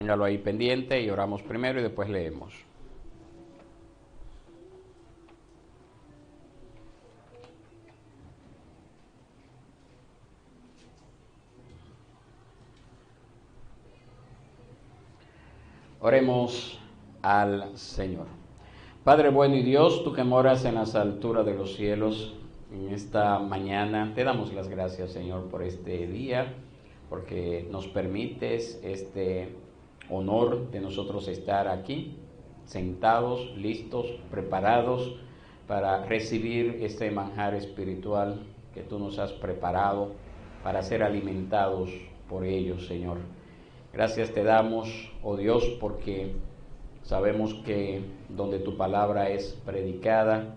Téngalo ahí pendiente y oramos primero y después leemos. Oremos al Señor. Padre bueno y Dios, tú que moras en las alturas de los cielos, en esta mañana te damos las gracias, Señor, por este día, porque nos permites este honor de nosotros estar aquí, sentados, listos, preparados para recibir este manjar espiritual que tú nos has preparado para ser alimentados por ellos, Señor. Gracias te damos, oh Dios, porque sabemos que donde tu palabra es predicada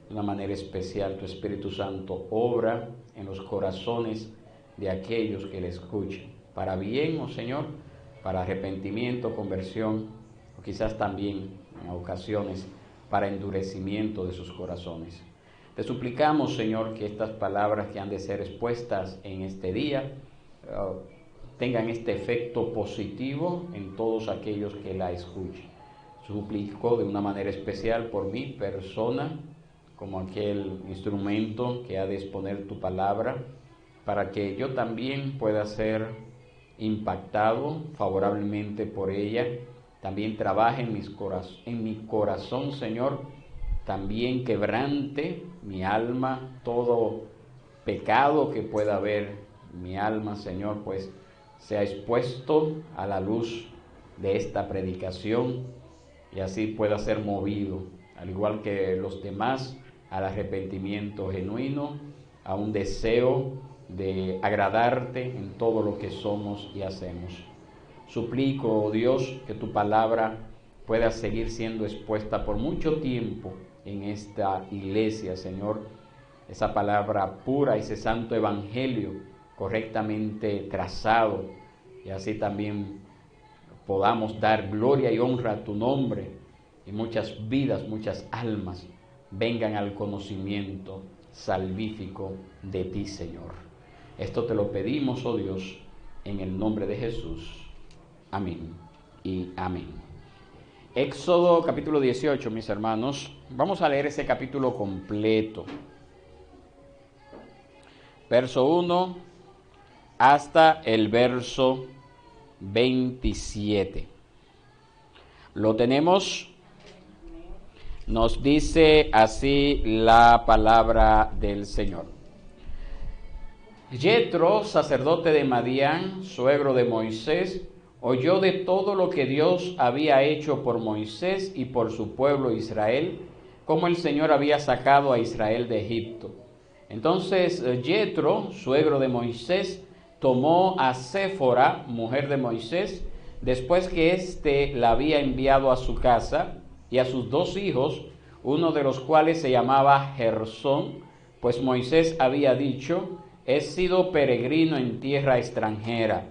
de una manera especial, tu Espíritu Santo obra en los corazones de aquellos que le escuchan, para bien, oh Señor, para arrepentimiento, conversión, o quizás también en ocasiones para endurecimiento de sus corazones. Te suplicamos, Señor, que estas palabras que han de ser expuestas en este día tengan este efecto positivo en todos aquellos que la escuchen. Suplico de una manera especial por mi persona, como aquel instrumento que ha de exponer tu palabra, para que yo también pueda ser impactado favorablemente por ella. También trabaje en mi corazón, Señor, también quebrante mi alma, todo pecado que pueda haber en mi alma, Señor, pues sea expuesto a la luz de esta predicación y así pueda ser movido, al igual que los demás, al arrepentimiento genuino, a un deseo de agradarte en todo lo que somos y hacemos. Suplico, oh Dios, que tu palabra pueda seguir siendo expuesta por mucho tiempo en esta iglesia, Señor, esa palabra pura, ese santo evangelio correctamente trazado, y así también podamos dar gloria y honra a tu nombre y muchas vidas, muchas almas vengan al conocimiento salvífico de ti, Señor. Esto te lo pedimos, oh Dios, en el nombre de Jesús. Amén y amén. Éxodo capítulo 18, mis hermanos. Vamos a leer ese capítulo completo. Verso 1 hasta el verso 27. ¿Lo tenemos? Nos dice así la palabra del Señor. Yetro, sacerdote de Madián, suegro de Moisés, oyó de todo lo que Dios había hecho por Moisés y por su pueblo Israel, como el Señor había sacado a Israel de Egipto. Entonces Yetro, suegro de Moisés, tomó a Séfora, mujer de Moisés, después que éste la había enviado a su casa, y a sus 2 hijos, uno de los cuales se llamaba Gersón, pues Moisés había dicho: he sido peregrino en tierra extranjera.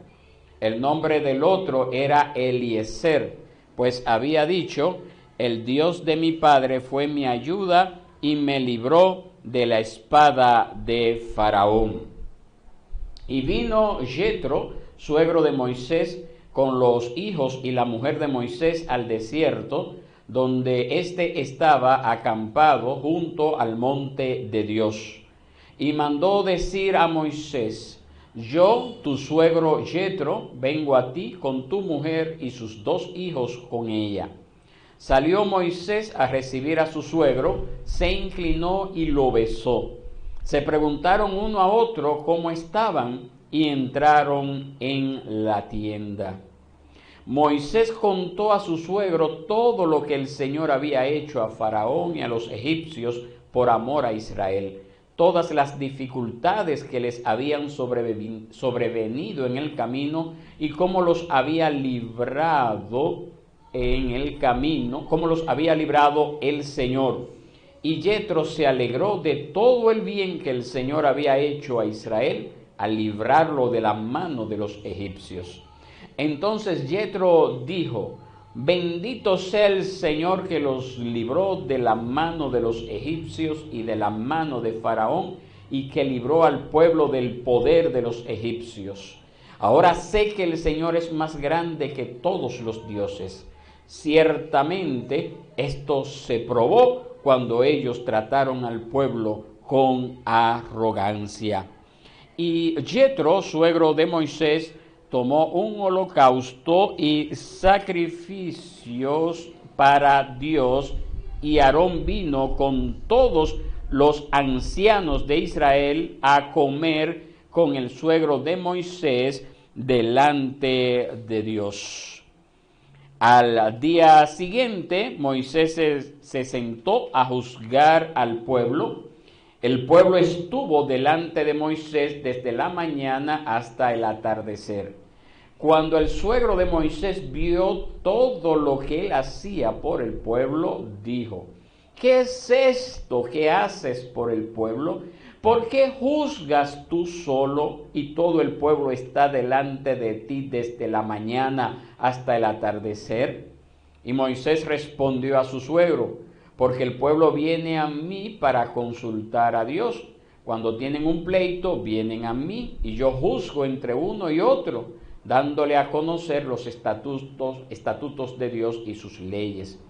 El nombre del otro era Eliezer, pues había dicho: el Dios de mi padre fue mi ayuda y me libró de la espada de Faraón. Y vino Yetro, suegro de Moisés, con los hijos y la mujer de Moisés al desierto, donde éste estaba acampado junto al monte de Dios. Y mandó decir a Moisés: yo, tu suegro Yetro, vengo a ti con tu mujer y sus 2 hijos con ella. Salió Moisés a recibir a su suegro, se inclinó y lo besó. Se preguntaron uno a otro cómo estaban y entraron en la tienda. Moisés contó a su suegro todo lo que el Señor había hecho a Faraón y a los egipcios por amor a Israel, todas las dificultades que les habían sobrevenido en el camino y cómo los había librado en el camino, cómo los había librado el Señor. Y Yetro se alegró de todo el bien que el Señor había hecho a Israel al librarlo de la mano de los egipcios. Entonces Yetro dijo: bendito sea el Señor que los libró de la mano de los egipcios y de la mano de Faraón, y que libró al pueblo del poder de los egipcios. Ahora sé que el Señor es más grande que todos los dioses. Ciertamente esto se probó cuando ellos trataron al pueblo con arrogancia. Y Jetro, suegro de Moisés, tomó un holocausto y sacrificios para Dios, y Aarón vino con todos los ancianos de Israel a comer con el suegro de Moisés delante de Dios. Al día siguiente, Moisés se sentó a juzgar al pueblo. El pueblo estuvo delante de Moisés desde la mañana hasta el atardecer. Cuando el suegro de Moisés vio todo lo que él hacía por el pueblo, dijo: ¿qué es esto que haces por el pueblo? ¿Por qué juzgas tú solo y todo el pueblo está delante de ti desde la mañana hasta el atardecer? Y Moisés respondió a su suegro: porque el pueblo viene a mí para consultar a Dios. Cuando tienen un pleito, vienen a mí y yo juzgo entre uno y otro, dándole a conocer los estatutos de Dios y sus leyes.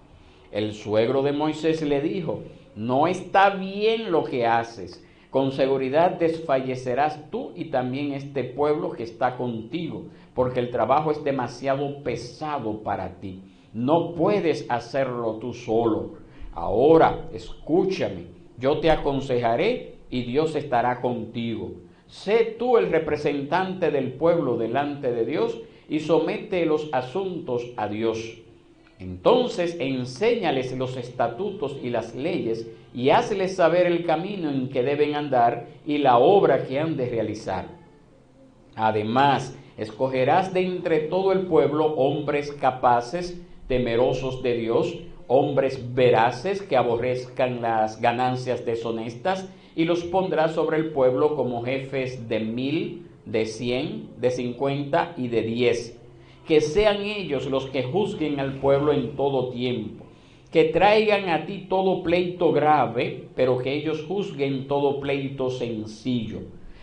El suegro de Moisés le dijo: no está bien lo que haces. Con seguridad desfallecerás tú y también este pueblo que está contigo, porque el trabajo es demasiado pesado para ti. No puedes hacerlo tú solo. Ahora, escúchame, yo te aconsejaré y Dios estará contigo. Sé tú el representante del pueblo delante de Dios y somete los asuntos a Dios. Entonces enséñales los estatutos y las leyes y hazles saber el camino en que deben andar y la obra que han de realizar. Además, escogerás de entre todo el pueblo hombres capaces, temerosos de Dios, hombres veraces que aborrezcan las ganancias deshonestas, y los pondrás sobre el pueblo como jefes de 1000, de 100, de 50 y de 10. Que sean ellos los que juzguen al pueblo en todo tiempo. Que traigan a ti todo pleito grave, pero que ellos juzguen todo pleito sencillo.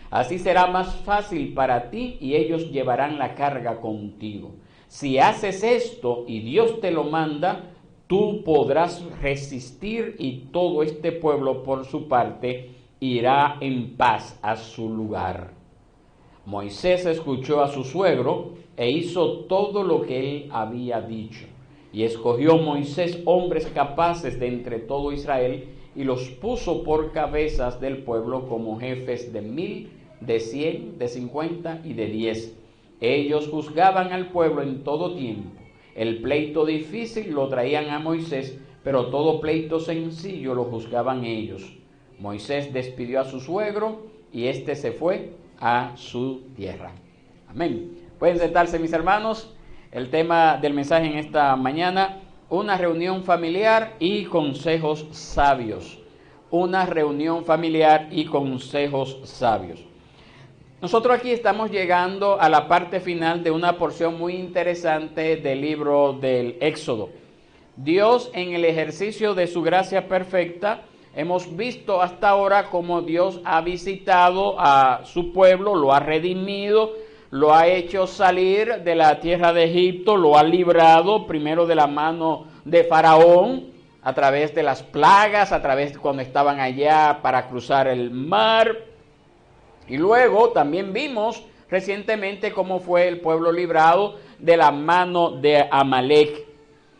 Así será más fácil para ti y ellos llevarán la carga contigo. Si haces esto y Dios te lo manda, tú podrás resistir y todo este pueblo por su parte irá en paz a su lugar. Moisés escuchó a su suegro e hizo todo lo que él había dicho. Y escogió Moisés hombres capaces de entre todo Israel y los puso por cabezas del pueblo como jefes de 1000, de 100, de 50 y de 10. Ellos juzgaban al pueblo en todo tiempo. El pleito difícil lo traían a Moisés, pero todo pleito sencillo lo juzgaban ellos. Moisés despidió a su suegro y éste se fue a su tierra. Amén. Pueden sentarse, mis hermanos. El tema del mensaje en esta mañana: una reunión familiar y consejos sabios. Una reunión familiar y consejos sabios. Nosotros aquí estamos llegando a la parte final de una porción muy interesante del libro del Éxodo. Dios, en el ejercicio de su gracia perfecta, hemos visto hasta ahora cómo Dios ha visitado a su pueblo, lo ha redimido, lo ha hecho salir de la tierra de Egipto, lo ha librado primero de la mano de Faraón, a través de las plagas, a través de cuando estaban allá para cruzar el mar. Y luego también vimos recientemente cómo fue el pueblo librado de la mano de Amalek.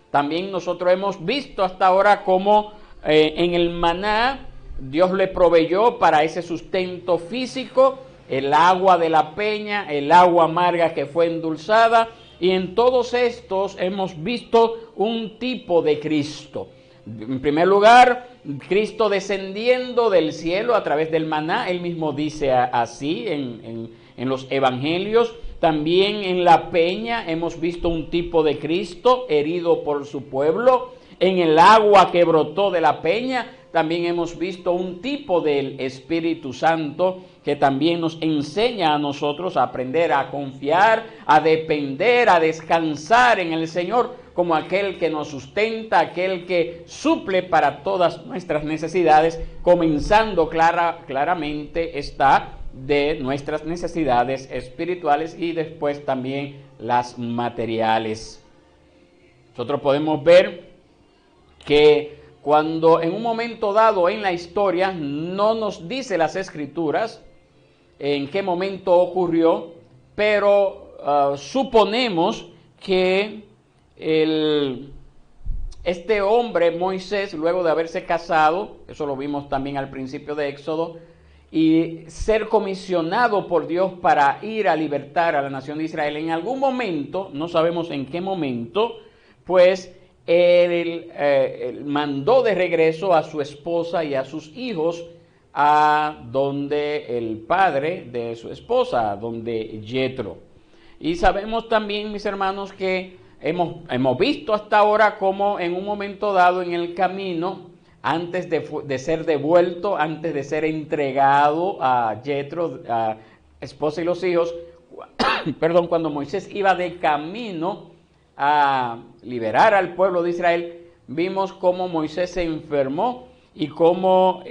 También nosotros hemos visto hasta ahora cómo en el maná Dios le proveyó para ese sustento físico el agua de la peña, el agua amarga que fue endulzada, y en todos estos hemos visto un tipo de Cristo. En primer lugar, Cristo descendiendo del cielo a través del maná. Él mismo dice así en los evangelios. También en la peña hemos visto un tipo de Cristo herido por su pueblo. En el agua que brotó de la peña también hemos visto un tipo del Espíritu Santo que también nos enseña a nosotros a aprender a confiar, a depender, a descansar en el Señor como aquel que nos sustenta, aquel que suple para todas nuestras necesidades, comenzando claramente está de nuestras necesidades espirituales y después también las materiales. Nosotros podemos ver que cuando en un momento dado en la historia, no nos dice las Escrituras en qué momento ocurrió, pero suponemos que este hombre Moisés, luego de haberse casado, eso lo vimos también al principio de Éxodo, y ser comisionado por Dios para ir a libertar a la nación de Israel, en algún momento, no sabemos en qué momento, pues él mandó de regreso a su esposa y a sus hijos a donde el padre de su esposa, donde Jetro. Y sabemos también, mis hermanos, que hemos visto hasta ahora cómo en un momento dado en el camino, antes de ser devuelto, antes de ser entregado a Jetro, a esposa y los hijos, perdón, cuando Moisés iba de camino a liberar al pueblo de Israel, vimos cómo Moisés se enfermó y cómo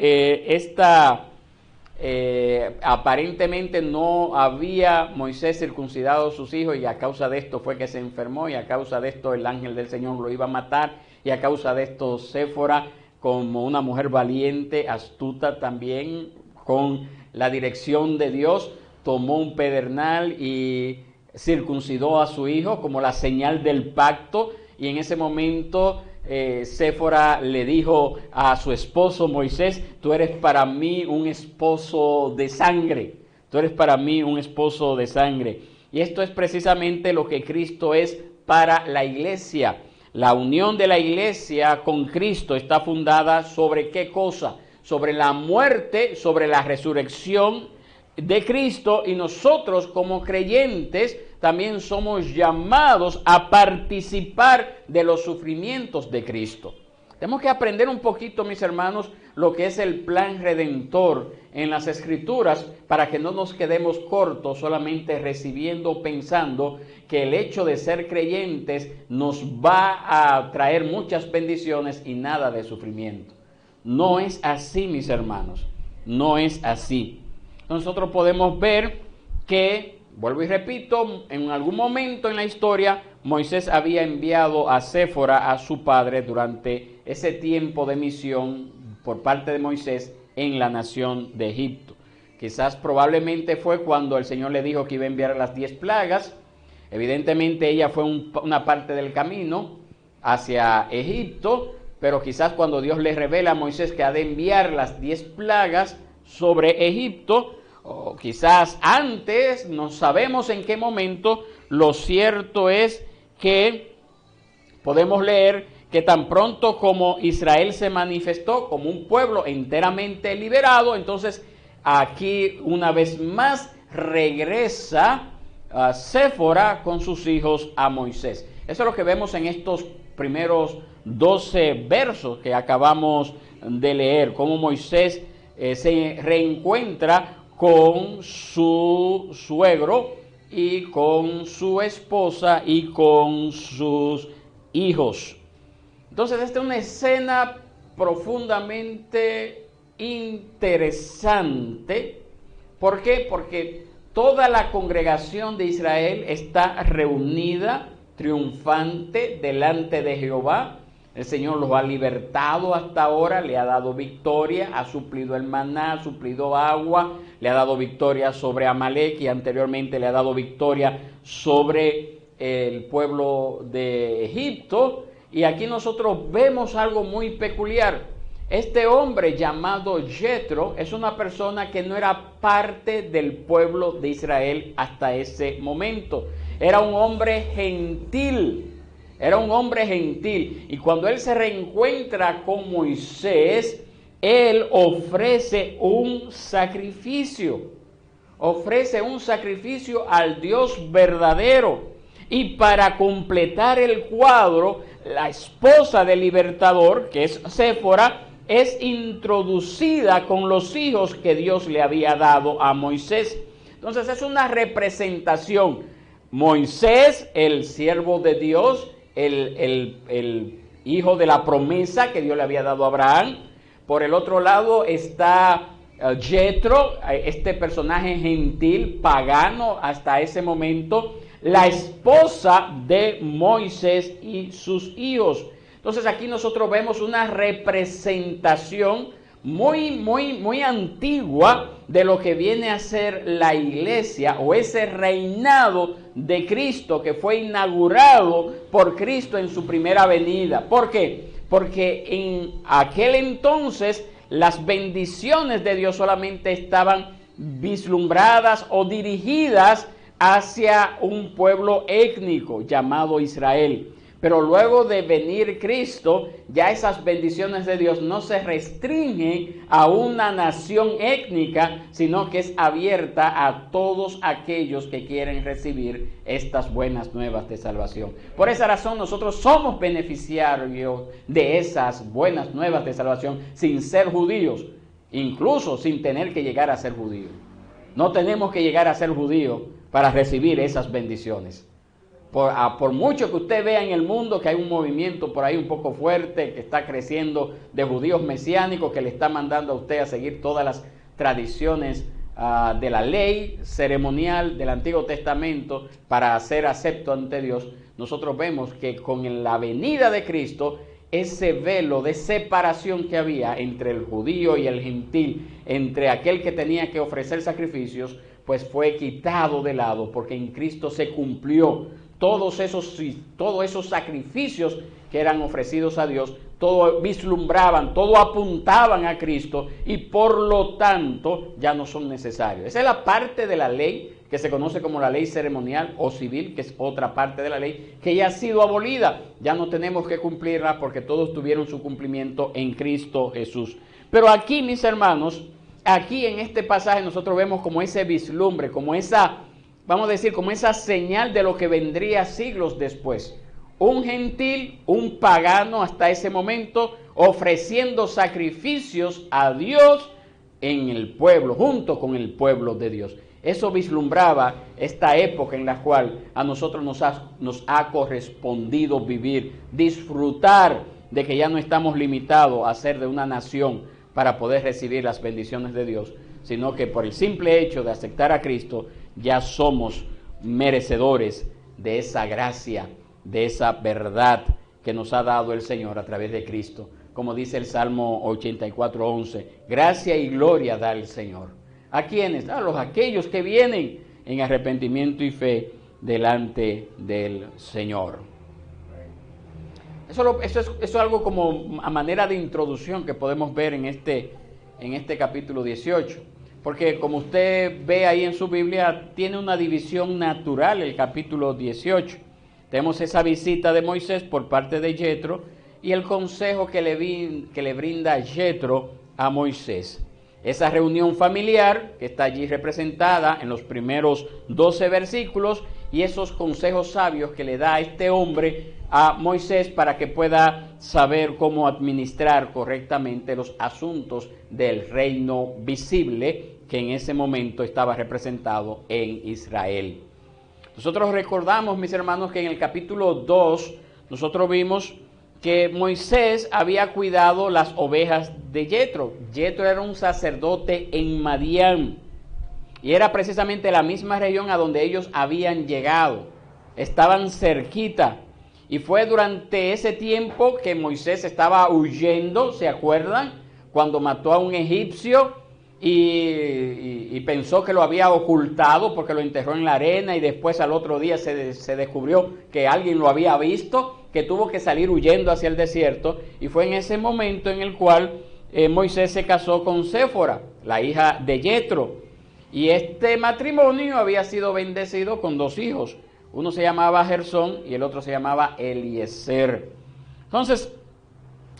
aparentemente no había Moisés circuncidado a sus hijos, y a causa de esto fue que se enfermó, y a causa de esto el ángel del Señor lo iba a matar, y a causa de esto Séfora, como una mujer valiente, astuta también, con la dirección de Dios, tomó un pedernal y circuncidó a su hijo como la señal del pacto, y en ese momento Séfora le dijo a su esposo Moisés: tú eres para mí un esposo de sangre, tú eres para mí un esposo de sangre. Y esto es precisamente lo que Cristo es para la iglesia. La unión de la iglesia con Cristo está fundada sobre ¿qué cosa? Sobre la muerte, sobre la resurrección de Cristo, y nosotros como creyentes también somos llamados a participar de los sufrimientos de Cristo. Tenemos que aprender un poquito, mis hermanos, lo que es el plan redentor en las Escrituras, para que no nos quedemos cortos solamente recibiendo, pensando que el hecho de ser creyentes nos va a traer muchas bendiciones y nada de sufrimiento. No es así, mis hermanos, no es así. Nosotros podemos ver que, vuelvo y repito, en algún momento en la historia Moisés había enviado a Séfora a su padre durante ese tiempo de misión por parte de Moisés en la nación de Egipto. Quizás probablemente fue cuando el Señor le dijo que iba a enviar las 10 plagas. Evidentemente ella fue una parte del camino hacia Egipto, pero quizás cuando Dios le revela a Moisés que ha de enviar las 10 plagas sobre Egipto, o quizás antes, no sabemos en qué momento. Lo cierto es que podemos leer que tan pronto como Israel se manifestó como un pueblo enteramente liberado, entonces aquí una vez más regresa Séfora con sus hijos a Moisés. Eso es lo que vemos en estos primeros 12 versos que acabamos de leer, cómo Moisés se reencuentra con su suegro y con su esposa y con sus hijos. Entonces, esta es una escena profundamente interesante. ¿Por qué? Porque toda la congregación de Israel está reunida, triunfante, delante de Jehová. El Señor los ha libertado hasta ahora, le ha dado victoria, ha suplido el maná, ha suplido agua, le ha dado victoria sobre Amalek, y anteriormente le ha dado victoria sobre el pueblo de Egipto. Y aquí nosotros vemos algo muy peculiar. Este hombre llamado Jetro es una persona que no era parte del pueblo de Israel hasta ese momento. Era un hombre gentil. Era un hombre gentil, y cuando él se reencuentra con Moisés, él ofrece un sacrificio al Dios verdadero. Y para completar el cuadro, la esposa del libertador, que es Séfora, es introducida con los hijos que Dios le había dado a Moisés. Entonces es una representación. Moisés, el siervo de Dios, el hijo de la promesa que Dios le había dado a Abraham. Por el otro lado está Jethro, este personaje gentil, pagano hasta ese momento, la esposa de Moisés y sus hijos. Entonces aquí nosotros vemos una representación muy antigua de lo que viene a ser la iglesia o ese reinado de Cristo que fue inaugurado por Cristo en su primera venida. ¿Por qué? Porque en aquel entonces las bendiciones de Dios solamente estaban vislumbradas o dirigidas hacia un pueblo étnico llamado Israel. Pero luego de venir Cristo, ya esas bendiciones de Dios no se restringen a una nación étnica, sino que es abierta a todos aquellos que quieren recibir estas buenas nuevas de salvación. Por esa razón nosotros somos beneficiarios de esas buenas nuevas de salvación sin ser judíos, incluso sin tener que llegar a ser judíos. No tenemos que llegar a ser judíos para recibir esas bendiciones. Por mucho que usted vea en el mundo que hay un movimiento por ahí un poco fuerte que está creciendo de judíos mesiánicos que le está mandando a usted a seguir todas las tradiciones de la ley ceremonial del Antiguo Testamento para ser acepto ante Dios, nosotros vemos que con la venida de Cristo, ese velo de separación que había entre el judío y el gentil, entre aquel que tenía que ofrecer sacrificios, pues fue quitado de lado, porque en Cristo se cumplió todos esos sacrificios que eran ofrecidos a Dios, todo vislumbraban, todo apuntaban a Cristo y por lo tanto ya no son necesarios. Esa es la parte de la ley que se conoce como la ley ceremonial o civil, que es otra parte de la ley que ya ha sido abolida. Ya no tenemos que cumplirla porque todos tuvieron su cumplimiento en Cristo Jesús. Pero aquí, mis hermanos, aquí en este pasaje nosotros vemos como ese vislumbre, como esa, vamos a decir, como esa señal de lo que vendría siglos después. Un gentil, un pagano hasta ese momento, ofreciendo sacrificios a Dios en el pueblo, junto con el pueblo de Dios. Eso vislumbraba esta época en la cual a nosotros nos ha correspondido vivir, disfrutar de que ya no estamos limitados a ser de una nación para poder recibir las bendiciones de Dios, sino que por el simple hecho de aceptar a Cristo ya somos merecedores de esa gracia, de esa verdad que nos ha dado el Señor a través de Cristo. Como dice el Salmo 84:11, gracia y gloria da el Señor. ¿A quiénes? A aquellos que vienen en arrepentimiento y fe delante del Señor. Eso es algo como a manera de introducción que podemos ver en este capítulo 18. Porque como usted ve ahí en su Biblia, tiene una división natural el capítulo 18. Tenemos esa visita de Moisés por parte de Jethro y el consejo que le brinda Jethro a Moisés. Esa reunión familiar que está allí representada en los primeros 12 versículos y esos consejos sabios que le da a este hombre a Moisés para que pueda saber cómo administrar correctamente los asuntos del reino visible que en ese momento estaba representado en Israel. Nosotros recordamos, mis hermanos, que en el capítulo 2 nosotros vimos que Moisés había cuidado las ovejas de Jethro. Jethro era un sacerdote en Madián y era precisamente la misma región a donde ellos habían llegado. Estaban cerquita y fue durante ese tiempo que Moisés estaba huyendo, ¿se acuerdan? Cuando mató a un egipcio y pensó que lo había ocultado porque lo enterró en la arena y después al otro día se descubrió que alguien lo había visto, que tuvo que salir huyendo hacia el desierto, y fue en ese momento en el cual Moisés se casó con Séfora, la hija de Jethro, y este matrimonio había sido bendecido con 2 hijos, uno se llamaba Gersón y el otro se llamaba Eliezer. Entonces,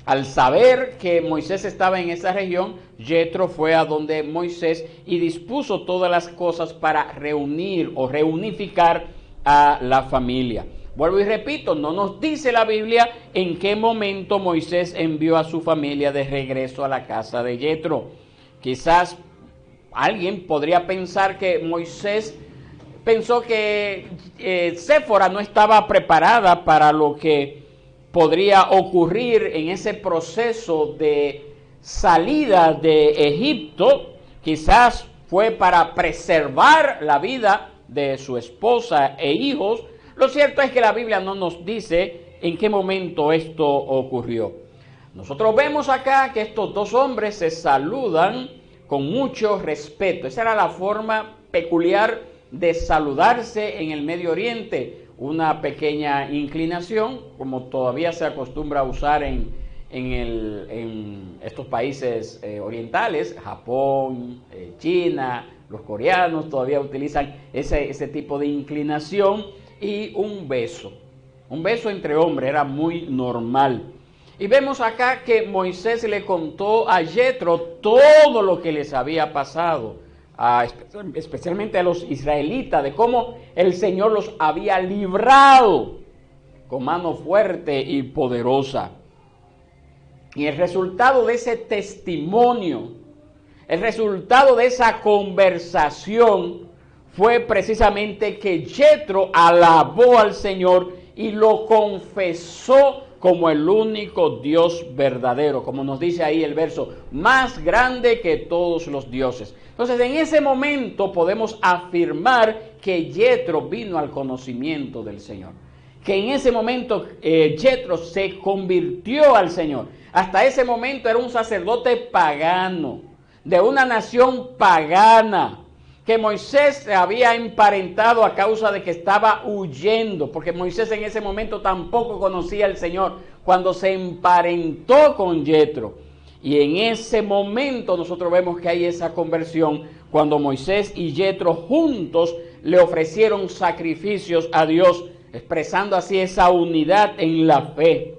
al saber que Moisés estaba en esa región, Jethro fue a donde Moisés y dispuso todas las cosas para reunir o reunificar a la familia. Vuelvo y repito, no nos dice la Biblia en qué momento Moisés envió a su familia de regreso a la casa de Jethro. Quizás alguien podría pensar que Moisés pensó que Séfora no estaba preparada para lo que podría ocurrir en ese proceso de salida de Egipto, quizás fue para preservar la vida de su esposa e hijos. Lo cierto es que la Biblia no nos dice en qué momento esto ocurrió. Nosotros vemos acá que estos dos hombres se saludan con mucho respeto. Esa era la forma peculiar de saludarse en el Medio Oriente. Una pequeña inclinación, como todavía se acostumbra a usar en estos países orientales, Japón, China, los coreanos todavía utilizan ese tipo de inclinación, y un beso entre hombres era muy normal. Y vemos acá que Moisés le contó a Jetro todo lo que les había pasado, especialmente a los israelitas, de cómo el Señor los había librado con mano fuerte y poderosa. Y el resultado de ese testimonio, el resultado de esa conversación fue precisamente que Jetro alabó al Señor y lo confesó como el único Dios verdadero, como nos dice ahí el verso, más grande que todos los dioses. Entonces, en ese momento podemos afirmar que Jetro vino al conocimiento del Señor, que en ese momento Jetro se convirtió al Señor. Hasta ese momento era un sacerdote pagano, de una nación pagana, que Moisés se había emparentado a causa de que estaba huyendo, porque Moisés en ese momento tampoco conocía al Señor, cuando se emparentó con Jetro. Y en ese momento nosotros vemos que hay esa conversión, cuando Moisés y Jetro juntos le ofrecieron sacrificios a Dios, expresando así esa unidad en la fe.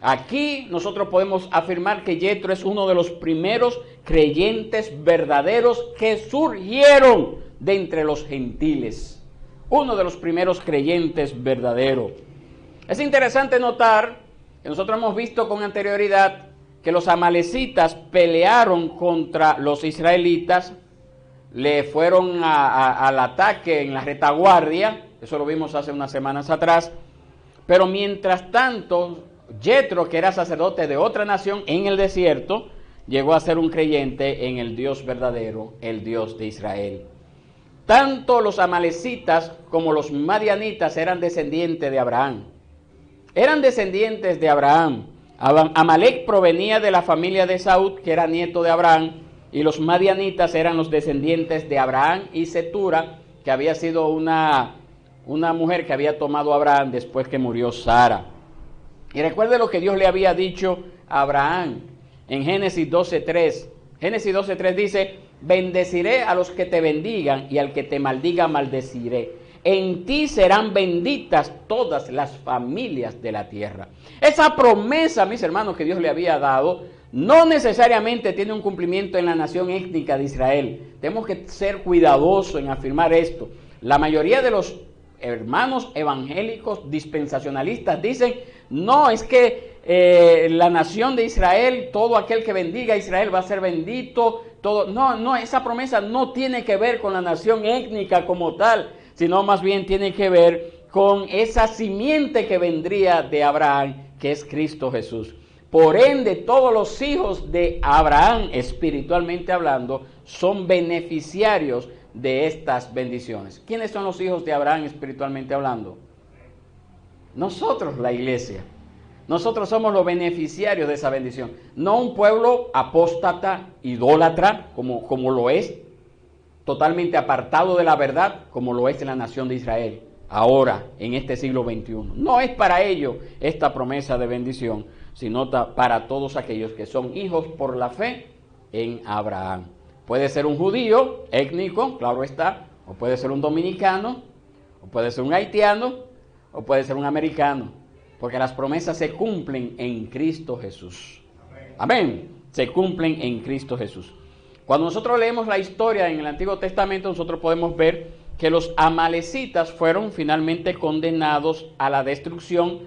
Aquí nosotros podemos afirmar que Jetro es uno de los primeros creyentes verdaderos que surgieron de entre los gentiles. Uno de los primeros creyentes verdaderos. Es interesante notar que nosotros hemos visto con anterioridad que los amalecitas pelearon contra los israelitas, le fueron al ataque en la retaguardia, eso lo vimos hace unas semanas atrás, pero mientras tanto, Jetro, que era sacerdote de otra nación en el desierto, llegó a ser un creyente en el Dios verdadero, el Dios de Israel. Tanto los amalecitas como los madianitas eran descendientes de Abraham. Eran descendientes de Abraham. Amalec provenía de la familia de Esaú, que era nieto de Abraham, y los madianitas eran los descendientes de Abraham y Setura, que había sido una mujer que había tomado a Abraham después que murió Sara. Y recuerde lo que Dios le había dicho a Abraham en Génesis 12:3. Génesis 12:3 dice: bendeciré a los que te bendigan y al que te maldiga maldeciré. En ti serán benditas todas las familias de la tierra. Esa promesa, mis hermanos, que Dios le había dado, no necesariamente tiene un cumplimiento en la nación étnica de Israel. Tenemos que ser cuidadosos en afirmar esto. La mayoría de los hermanos evangélicos dispensacionalistas dicen: no, es que la nación de Israel, todo aquel que bendiga a Israel va a ser bendito. No, esa promesa no tiene que ver con la nación étnica como tal, sino más bien tiene que ver con esa simiente que vendría de Abraham, que es Cristo Jesús. Por ende, todos los hijos de Abraham, espiritualmente hablando, son beneficiarios de estas bendiciones. ¿Quiénes son los hijos de Abraham espiritualmente hablando? Nosotros, la iglesia. Nosotros somos los beneficiarios de esa bendición. No un pueblo apóstata, idólatra, como lo es, totalmente apartado de la verdad, como lo es en la nación de Israel, ahora, en este siglo XXI. No es para ello esta promesa de bendición, sino para todos aquellos que son hijos por la fe en Abraham. Puede ser un judío étnico, claro está, o puede ser un dominicano, o puede ser un haitiano, o puede ser un americano, porque las promesas se cumplen en Cristo Jesús. Amén. Se cumplen en Cristo Jesús. Cuando nosotros leemos la historia en el Antiguo Testamento, nosotros podemos ver que los amalecitas fueron finalmente condenados a la destrucción,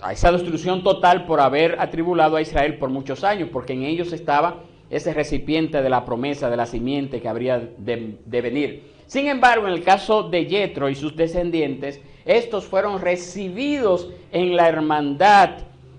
a esa destrucción total por haber atribulado a Israel por muchos años, porque en ellos estaba ese recipiente de la promesa, de la simiente que habría de venir. Sin embargo, en el caso de Jetro y sus descendientes, estos fueron recibidos en la hermandad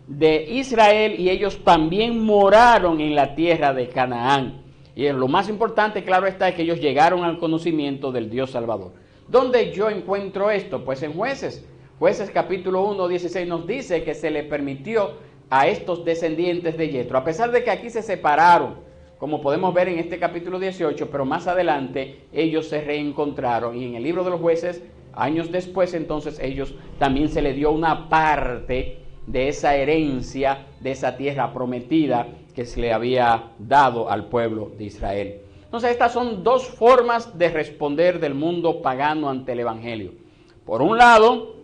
de Israel y ellos también moraron en la tierra de Canaán. Y lo más importante, claro está, es que ellos llegaron al conocimiento del Dios Salvador. ¿Dónde yo encuentro esto? Pues en Jueces. Jueces capítulo 1, 16 nos dice que se le permitió a estos descendientes de Yetro, a pesar de que aquí se separaron, como podemos ver en este capítulo 18, pero más adelante ellos se reencontraron. Y en el libro de los Jueces, años después, entonces ellos también se le dio una parte de esa herencia, de esa tierra prometida que se le había dado al pueblo de Israel. Entonces estas son dos formas de responder del mundo pagano ante el Evangelio. Por un lado,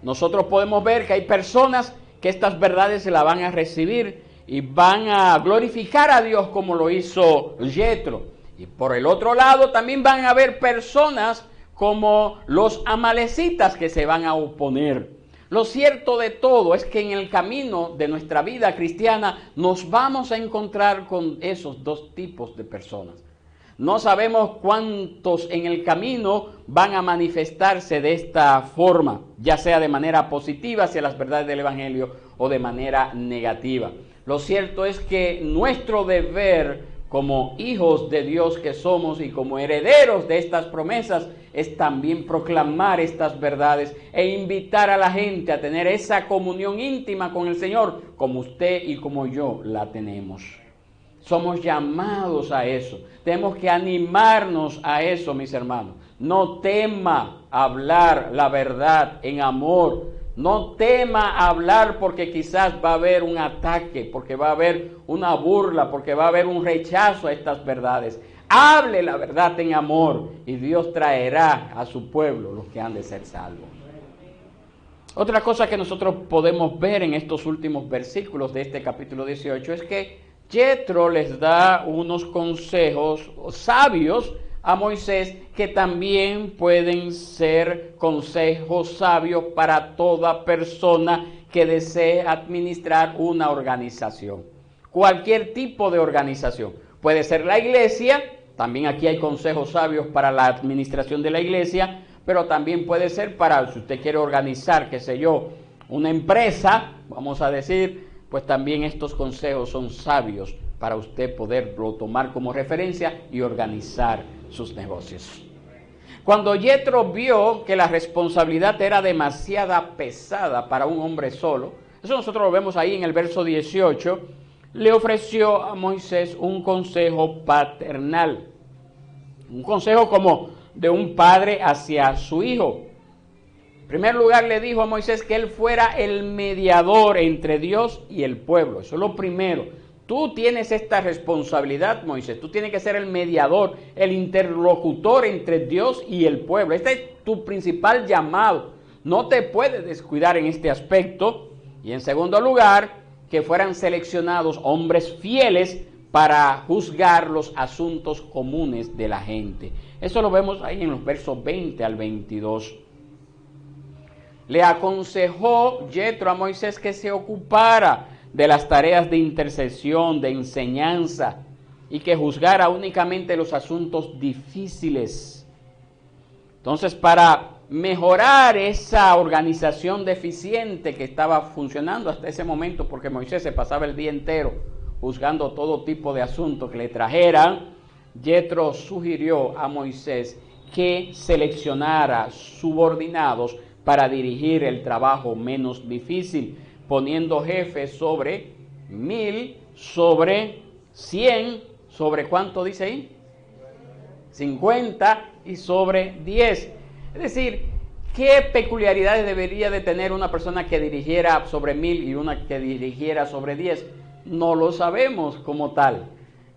nosotros podemos ver que hay personas que estas verdades se las van a recibir y van a glorificar a Dios como lo hizo Yetro. Y por el otro lado también van a haber personas como los amalecitas que se van a oponer. Lo cierto de todo es que en el camino de nuestra vida cristiana nos vamos a encontrar con esos dos tipos de personas. No sabemos cuántos en el camino van a manifestarse de esta forma, ya sea de manera positiva hacia las verdades del Evangelio o de manera negativa. Lo cierto es que nuestro deber como hijos de Dios que somos y como herederos de estas promesas es también proclamar estas verdades e invitar a la gente a tener esa comunión íntima con el Señor como usted y como yo la tenemos. Somos llamados a eso. Tenemos que animarnos a eso, mis hermanos. No tema hablar la verdad en amor. No tema hablar porque quizás va a haber un ataque, porque va a haber una burla, porque va a haber un rechazo a estas verdades. Hable la verdad en amor y Dios traerá a su pueblo los que han de ser salvos. Otra cosa que nosotros podemos ver en estos últimos versículos de este capítulo 18 es que Yetro les da unos consejos sabios a Moisés que también pueden ser consejos sabios para toda persona que desee administrar una organización. Cualquier tipo de organización. Puede ser la iglesia, también aquí hay consejos sabios para la administración de la iglesia, pero también puede ser para, si usted quiere organizar, qué sé yo, una empresa, vamos a decir, pues también estos consejos son sabios para usted poderlo tomar como referencia y organizar sus negocios. Cuando Yetro vio que la responsabilidad era demasiado pesada para un hombre solo, eso nosotros lo vemos ahí en el verso 18, le ofreció a Moisés un consejo paternal, un consejo como de un padre hacia su hijo. En primer lugar le dijo a Moisés que él fuera el mediador entre Dios y el pueblo. Eso es lo primero. Tú tienes esta responsabilidad, Moisés. Tú tienes que ser el mediador, el interlocutor entre Dios y el pueblo. Este es tu principal llamado. No te puedes descuidar en este aspecto. Y en segundo lugar, que fueran seleccionados hombres fieles para juzgar los asuntos comunes de la gente. Eso lo vemos ahí en los versos 20 al 22. Le aconsejó Yetro a Moisés que se ocupara de las tareas de intercesión, de enseñanza, y que juzgara únicamente los asuntos difíciles. Entonces, para mejorar esa organización deficiente que estaba funcionando hasta ese momento, porque Moisés se pasaba el día entero juzgando todo tipo de asuntos que le trajeran, Yetro sugirió a Moisés que seleccionara subordinados para dirigir el trabajo menos difícil, poniendo jefes sobre 1000, sobre 100, sobre ¿cuánto dice ahí? 50 y sobre 10. Es decir, ¿qué peculiaridades debería de tener una persona que dirigiera sobre 1000 y una que dirigiera sobre 10? No lo sabemos como tal.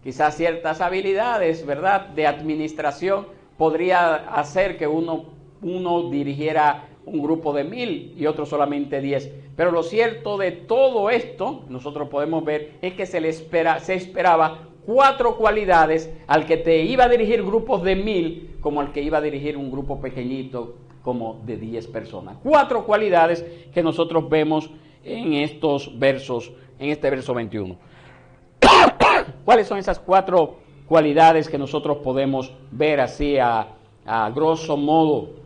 Quizás ciertas habilidades, ¿verdad?, de administración podría hacer que uno dirigiera un grupo de 1000 y otro solamente 10. Pero lo cierto de todo esto, nosotros podemos ver, es que se esperaba 4 cualidades al que te iba a dirigir grupos de 1000 como al que iba a dirigir un grupo pequeñito como de 10 personas. 4 cualidades que nosotros vemos en estos versos, en este verso 21. ¿Cuáles son esas 4 cualidades que nosotros podemos ver así a grosso modo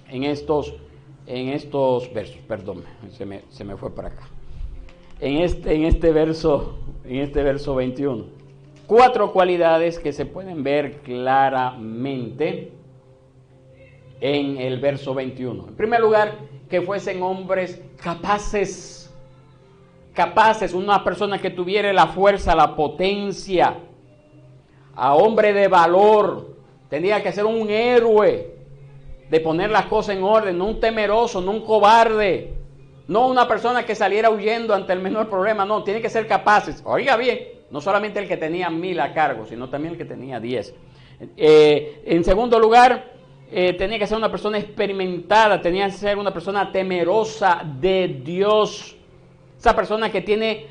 en estos versos? Perdón, se me fue para acá. En este verso 21. 4 cualidades que se pueden ver claramente en el verso 21. En primer lugar, que fuesen hombres capaces, una persona que tuviera la fuerza, la potencia, a hombre de valor, tenía que ser un héroe, de poner las cosas en orden, no un temeroso, no un cobarde, no una persona que saliera huyendo ante el menor problema, no, tiene que ser capaces. Oiga bien, no solamente el que tenía 1000 a cargo, sino también el que tenía 10. En segundo lugar, tenía que ser una persona experimentada, tenía que ser una persona temerosa de Dios, esa persona que tiene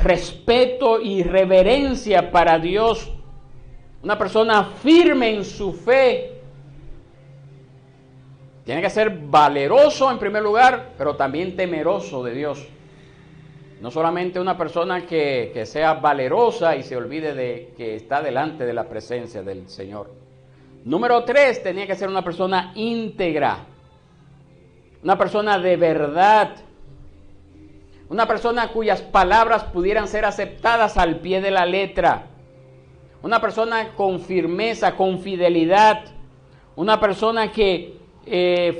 respeto y reverencia para Dios, una persona firme en su fe. Tiene que ser valeroso en primer lugar, pero también temeroso de Dios. No solamente una persona que sea valerosa y se olvide de que está delante de la presencia del Señor. Número 3, tenía que ser una persona íntegra, una persona de verdad, una persona cuyas palabras pudieran ser aceptadas al pie de la letra, una persona con firmeza, con fidelidad, una persona que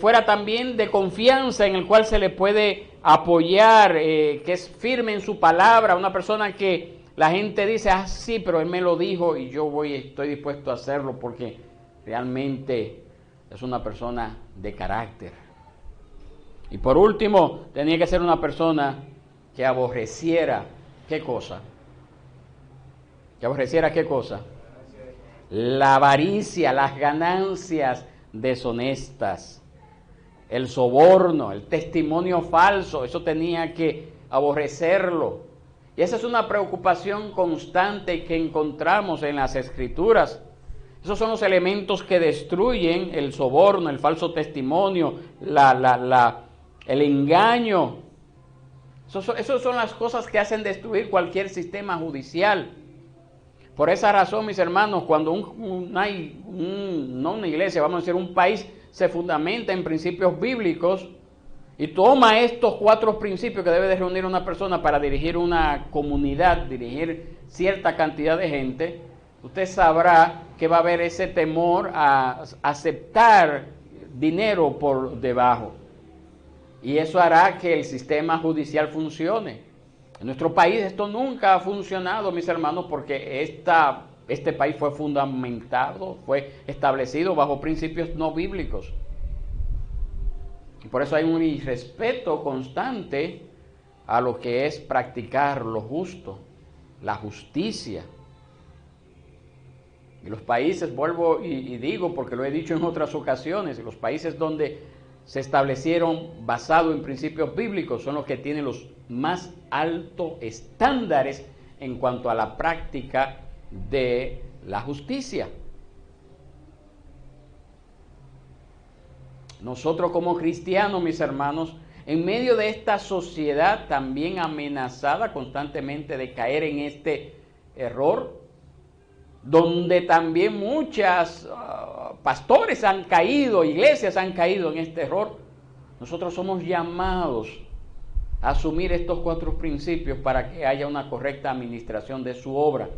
fuera también de confianza, en el cual se le puede apoyar, que es firme en su palabra, una persona que la gente dice, sí, pero él me lo dijo y yo estoy dispuesto a hacerlo porque realmente es una persona de carácter. Y por último, tenía que ser una persona que aborreciera, ¿qué cosa? ¿Que aborreciera qué cosa? La avaricia, las ganancias deshonestas, el soborno, el testimonio falso, eso tenía que aborrecerlo. Y esa es una preocupación constante que encontramos en las Escrituras. Esos son los elementos que destruyen el soborno, el testimonio, el engaño. Esas son las cosas que hacen destruir cualquier sistema judicial. Por esa razón, mis hermanos, cuando no una iglesia, vamos a decir un país, se fundamenta en principios bíblicos y toma estos 4 principios que debe de reunir una persona para dirigir una comunidad, dirigir cierta cantidad de gente, usted sabrá que va a haber ese temor a aceptar dinero por debajo. Y eso hará que el sistema judicial funcione. En nuestro país esto nunca ha funcionado, mis hermanos, porque este país fue fundamentado, fue establecido bajo principios no bíblicos. Y por eso hay un irrespeto constante a lo que es practicar lo justo, la justicia. Y los países, vuelvo y digo, porque lo he dicho en otras ocasiones, los países donde se establecieron basado en principios bíblicos son los que tienen los más altos estándares en cuanto a la práctica de la justicia. Nosotros como cristianos, mis hermanos, en medio de esta sociedad también amenazada constantemente de caer en este error, donde también muchas pastores han caído, iglesias han caído en este error, nosotros somos llamados a asumir estos 4 principios para que haya una correcta administración de su obra.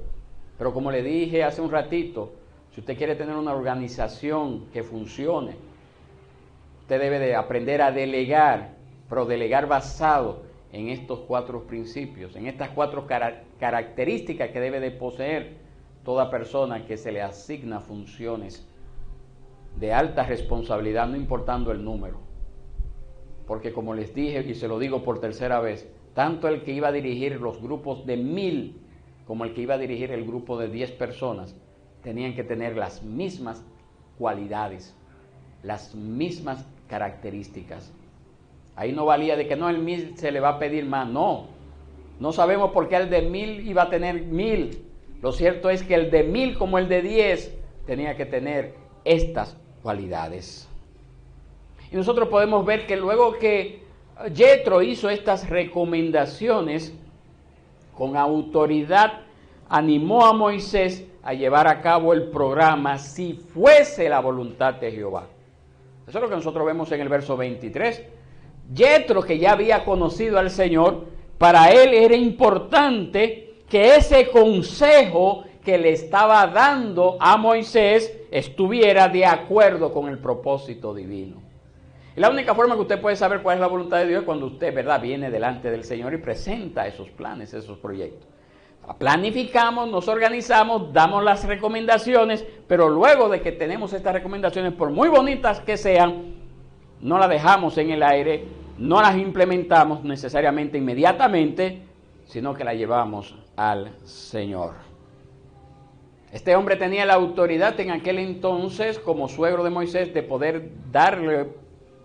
Pero como le dije hace un ratito, si usted quiere tener una organización que funcione, usted debe de aprender a delegar, pero delegar basado en estos 4 principios, en estas 4 características que debe de poseer toda persona que se le asigna funciones de alta responsabilidad, no importando el número. Porque como les dije y se lo digo por tercera vez, tanto el que iba a dirigir los grupos de 1000 como el que iba a dirigir el grupo de 10 personas tenían que tener las mismas cualidades, las mismas características. Ahí no valía de que no, el 1000 se le va a pedir más, no sabemos por qué el de 1000 iba a tener 1000. Lo cierto es que el de 1000 como el de 10 tenía que tener estas cualidades. Y nosotros podemos ver que luego que Jethro hizo estas recomendaciones, con autoridad animó a Moisés a llevar a cabo el programa si fuese la voluntad de Jehová. Eso es lo que nosotros vemos en el verso 23. Jethro, que ya había conocido al Señor, para él era importante que ese consejo que le estaba dando a Moisés estuviera de acuerdo con el propósito divino. Y la única forma que usted puede saber cuál es la voluntad de Dios es cuando usted, ¿verdad?, viene delante del Señor y presenta esos planes, esos proyectos. Planificamos, nos organizamos, damos las recomendaciones, pero luego de que tenemos estas recomendaciones, por muy bonitas que sean, no las dejamos en el aire, no las implementamos necesariamente inmediatamente, sino que las llevamos al Señor. Este hombre tenía la autoridad en aquel entonces, como suegro de Moisés, de poder darle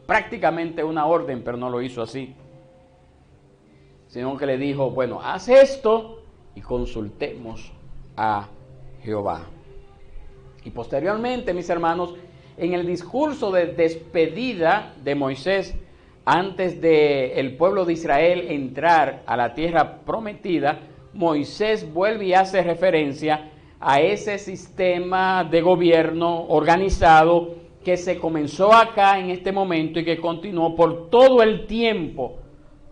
prácticamente una orden, pero no lo hizo así, sino que le dijo, bueno, haz esto y consultemos a Jehová. Y posteriormente, mis hermanos, en el discurso de despedida de Moisés, antes de el pueblo de Israel entrar a la tierra prometida, Moisés vuelve y hace referencia a ese sistema de gobierno organizado que se comenzó acá en este momento y que continuó por todo el tiempo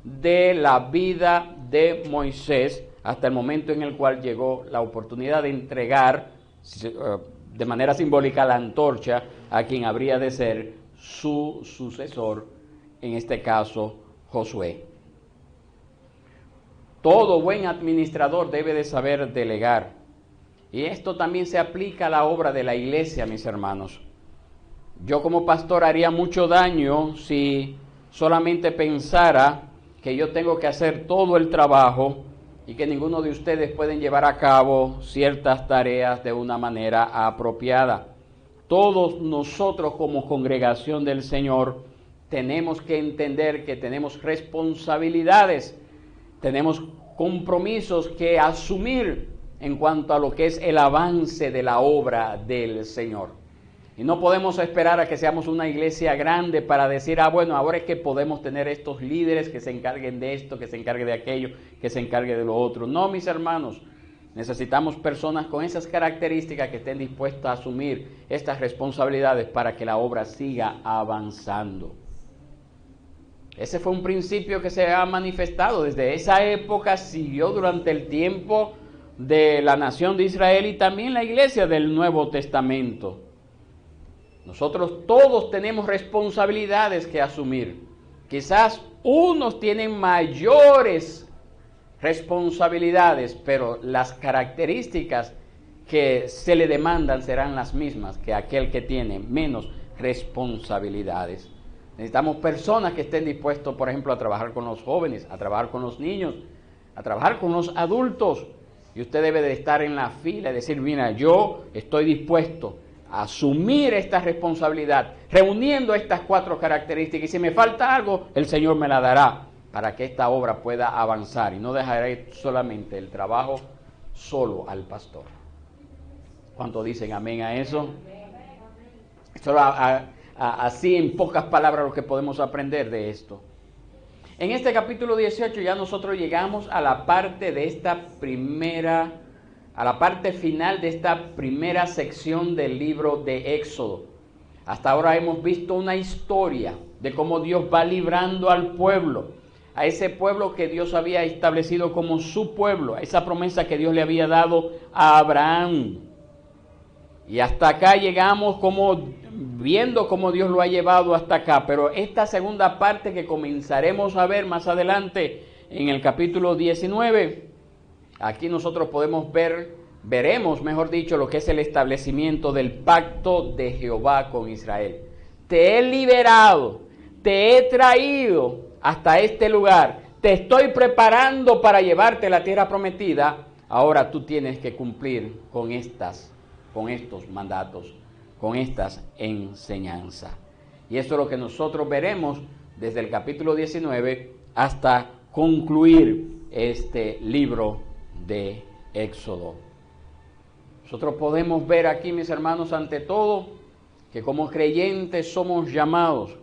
de la vida de Moisés, hasta el momento en el cual llegó la oportunidad de entregar de manera simbólica la antorcha a quien habría de ser su sucesor, en este caso Josué. Todo buen administrador debe de saber delegar, y esto también se aplica a la obra de la iglesia, mis hermanos. Yo como pastor haría mucho daño si solamente pensara que yo tengo que hacer todo el trabajo y que ninguno de ustedes pueden llevar a cabo ciertas tareas de una manera apropiada. Todos nosotros como congregación del Señor tenemos que entender que tenemos responsabilidades, tenemos compromisos que asumir en cuanto a lo que es el avance de la obra del Señor. Y no podemos esperar a que seamos una iglesia grande para decir, bueno, ahora es que podemos tener estos líderes que se encarguen de esto, que se encarguen de aquello, que se encarguen de lo otro. No, mis hermanos, necesitamos personas con esas características que estén dispuestas a asumir estas responsabilidades para que la obra siga avanzando. Ese fue un principio que se ha manifestado desde esa época, siguió durante el tiempo de la nación de Israel y también la iglesia del Nuevo Testamento. Nosotros todos tenemos responsabilidades que asumir. Quizás unos tienen mayores responsabilidades, pero las características que se le demandan serán las mismas que aquel que tiene menos responsabilidades. Necesitamos personas que estén dispuestos, por ejemplo, a trabajar con los jóvenes, a trabajar con los niños, a trabajar con los adultos. Y usted debe de estar en la fila y decir, mira, yo estoy dispuesto asumir esta responsabilidad, reuniendo estas 4 características, y si me falta algo, el Señor me la dará para que esta obra pueda avanzar, y no dejaré solamente el trabajo solo al pastor. ¿Cuánto dicen amén a eso? Solo así en pocas palabras lo que podemos aprender de esto. En este capítulo 18 ya nosotros llegamos a la parte de esta primera a la parte final de esta primera sección del libro de Éxodo. Hasta ahora hemos visto una historia de cómo Dios va librando al pueblo, a ese pueblo que Dios había establecido como su pueblo, a esa promesa que Dios le había dado a Abraham. Y hasta acá llegamos viendo cómo Dios lo ha llevado hasta acá. Pero esta segunda parte que comenzaremos a ver más adelante en el capítulo 19, aquí nosotros veremos lo que es el establecimiento del pacto de Jehová con Israel. Te he liberado, te he traído hasta este lugar, te estoy preparando para llevarte a la tierra prometida. Ahora tú tienes que cumplir con estos mandatos, con estas enseñanzas. Y eso es lo que nosotros veremos desde el capítulo 19 hasta concluir este libro de Éxodo. Nosotros podemos ver aquí, mis hermanos, ante todo, que como creyentes somos llamados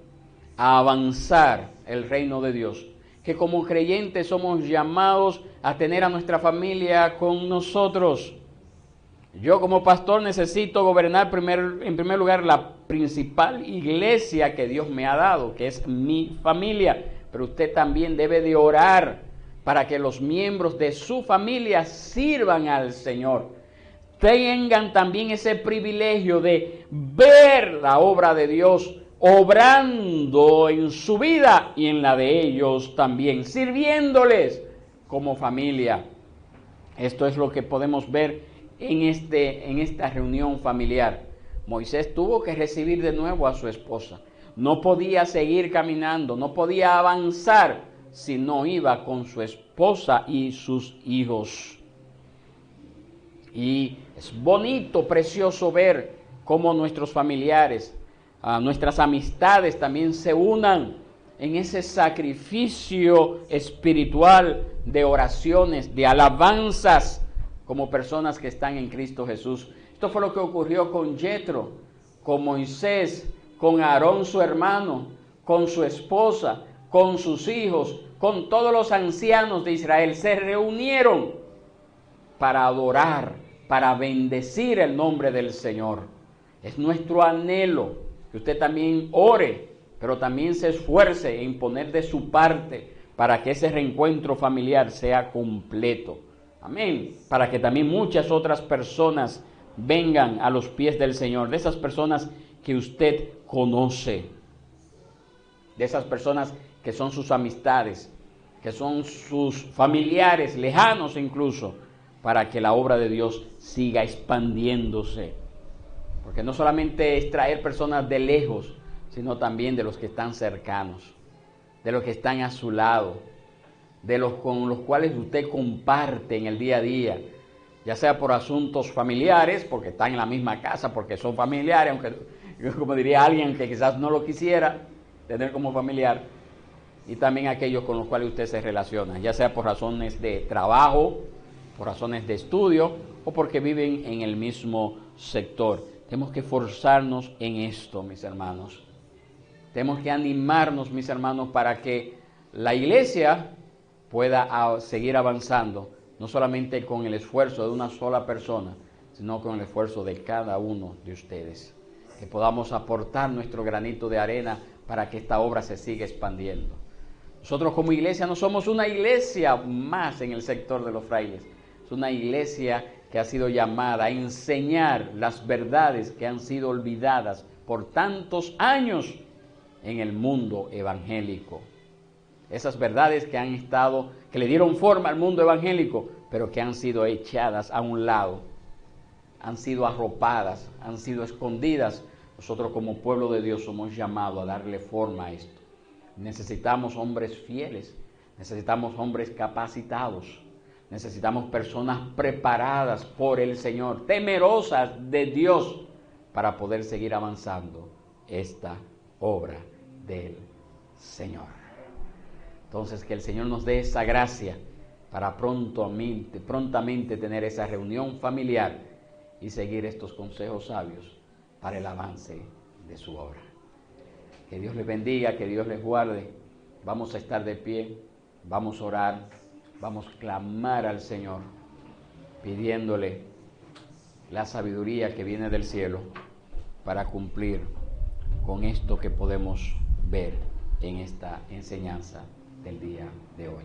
a avanzar el reino de Dios, que como creyentes somos llamados a tener a nuestra familia con nosotros. Yo como pastor necesito gobernar en primer lugar la principal iglesia que Dios me ha dado, que es mi familia, pero usted también debe de orar para que los miembros de su familia sirvan al Señor. tengan también ese privilegio de ver la obra de Dios obrando en su vida y en la de ellos también, sirviéndoles como familia. Esto es lo que podemos ver en esta reunión familiar. Moisés tuvo que recibir de nuevo a su esposa. No podía seguir caminando, no podía avanzar si no iba con su esposa y sus hijos. Y es bonito, precioso ver cómo nuestros familiares, nuestras amistades también se unan en ese sacrificio espiritual de oraciones, de alabanzas, como personas que están en Cristo Jesús. Esto fue lo que ocurrió con Jetro, con Moisés, con Aarón su hermano, con su esposa, con sus hijos, con todos los ancianos de Israel. Se reunieron para adorar, para bendecir el nombre del Señor. Es nuestro anhelo que usted también ore, pero también se esfuerce en poner de su parte para que ese reencuentro familiar sea completo. Amén. Para que también muchas otras personas vengan a los pies del Señor, de esas personas que usted conoce, de esas personas que son sus amistades, que son sus familiares lejanos incluso, para que la obra de Dios siga expandiéndose. Porque no solamente es traer personas de lejos, sino también de los que están cercanos, de los que están a su lado, de los con los cuales usted comparte en el día a día, ya sea por asuntos familiares, porque están en la misma casa, porque son familiares, aunque, como diría alguien que quizás no lo quisiera tener como familiar, y también aquellos con los cuales usted se relaciona, ya sea por razones de trabajo, por razones de estudio, o porque viven en el mismo sector. Tenemos que esforzarnos en esto, mis hermanos. Tenemos que animarnos, mis hermanos, para que la iglesia pueda seguir avanzando, no solamente con el esfuerzo de una sola persona, sino con el esfuerzo de cada uno de ustedes. Que podamos aportar nuestro granito de arena para que esta obra se siga expandiendo. Nosotros como iglesia no somos una iglesia más en el sector de los frailes. Es una iglesia que ha sido llamada a enseñar las verdades que han sido olvidadas por tantos años en el mundo evangélico. Esas verdades que le dieron forma al mundo evangélico, pero que han sido echadas a un lado, han sido arropadas, han sido escondidas. Nosotros como pueblo de Dios somos llamados a darle forma a esto. Necesitamos hombres fieles, necesitamos hombres capacitados, necesitamos personas preparadas por el Señor, temerosas de Dios, para poder seguir avanzando esta obra del Señor. Entonces, que el Señor nos dé esa gracia para prontamente tener esa reunión familiar y seguir estos consejos sabios para el avance de su obra. Que Dios les bendiga, que Dios les guarde. Vamos a estar de pie, vamos a orar, vamos a clamar al Señor, pidiéndole la sabiduría que viene del cielo para cumplir con esto que podemos ver en esta enseñanza del día de hoy.